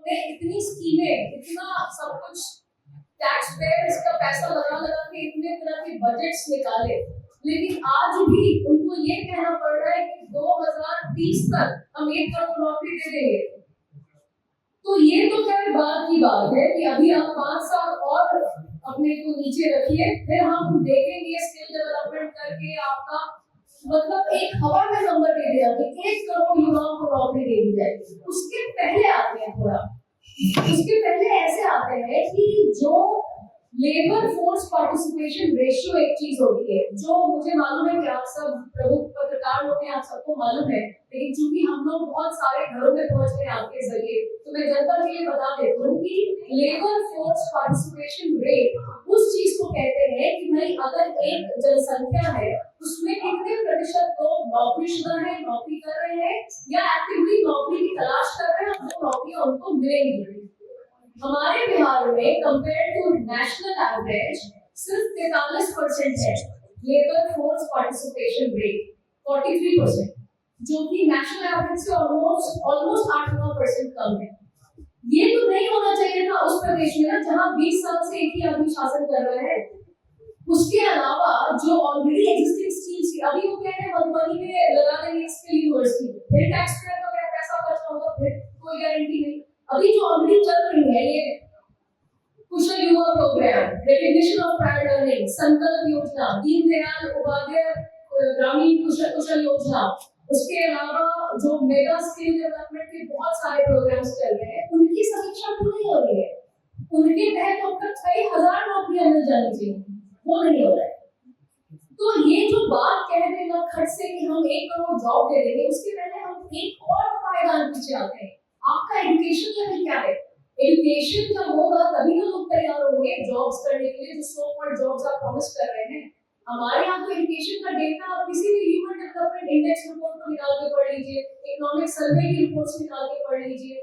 हमने इतनी स्कीमें, इतना सब कुछ टैक्स पेयर्स का पैसा लगा लगा के इतने तरह के बजट्स निकाले, लेकिन आज भी उनको ये कहना पड़ रहा है कि 2030 तक हम 1 करोड़ नौकरी दे देंगे। तो ये तो खैर बात की बात है कि अभी आप 5 साल और अपने को नीचे रखिए, फिर हम देखेंगे स्किल डेवलपमेंट करके आपका मतलब एक हवा में नंबर दे दिया कि 1 करोड़ युवाओं को नौकरी दे दी जाएगी। उसके पहले आते हैं थोड़ा, उसके पहले ऐसे आते हैं कि जो लेबर फोर्स पार्टिसिपेशन रेशियो एक चीज होती है, जो मुझे मालूम है कि आप सब प्रमुख पत्रकार लोग हैं, आप सबको मालूम है, लेकिन चूंकि हम लोग बहुत सारे घरों में पहुंच रहे हैं आपके जरिए, तो मैं जनता के लिए बता देती हूँ कि लेबर फोर्स पार्टिसिपेशन रेट उस चीज को कहते हैं कि भाई अगर एक जनसंख्या है उसमें कितने प्रतिशत लोग नौकरीशुदा है, नौकरी कर रहे हैं या एक्टिवली नौकरी की तलाश कर रहे हैं, वो नौकरियां उनको मिलेंगी। हमारे बिहार में कंपेयर टू नेशनल एवरेज सिर्फ 43% है लेबर फोर्स पार्टिसिपेशन रेट, 43%, जो कि नेशनल एवरेज से ऑलमोस्ट 8-9% कम है। ये तो नहीं होना चाहिए था उस प्रदेश में ना जहां 20 साल से एक ही आदमी शासन कर रहा है। उसके अलावा जो ऑलरेडी एग्जिस्टिंग स्कीम्स थी, अभी वो कह रहे हैं मधुबनी में लगा देंगे स्किल यूनिवर्सिटी, फिर टैक्स पेयर का पैसा खर्च होगा, फिर कोई गारंटी नहीं। अभी जो ऑलरेडी चल रही है ये Kushal Yuva program, recognition of prior learning, Sankalp योजना, दीनदयाल उपाध्याय ग्रामीण कुशल योजना, उसके अलावा जो मेगा स्किल डेवलपमेंट के बहुत सारे प्रोग्राम्स चल रहे हैं, उनकी समीक्षा क्यों नहीं हो रही है? उनके तहत अब तक कई हजार नौकरियां मिल जानी चाहिए, वो नहीं हो रहा है। तो ये जो बात कह देना खट से कि हम 1 करोड़ जॉब दे देंगे, उसके पहले हम एक और पायदान पीछे आते हैं। आपका एजुकेशन लेवल क्या है? एजुकेशन जब होगा तभी तो लोग तैयार होंगे जॉब्स करने के लिए, जो सो कॉल्ड जॉब्स आप प्रॉमिस कर रहे हैं। हमारे यहाँ तो एजुकेशन का डेटा आप किसी भी ह्यूमन डेवलपमेंट इंडेक्स रिपोर्ट को निकाल के पढ़ लीजिए, इकोनॉमिक सर्वे की रिपोर्ट्स निकाल के पढ़ लीजिए,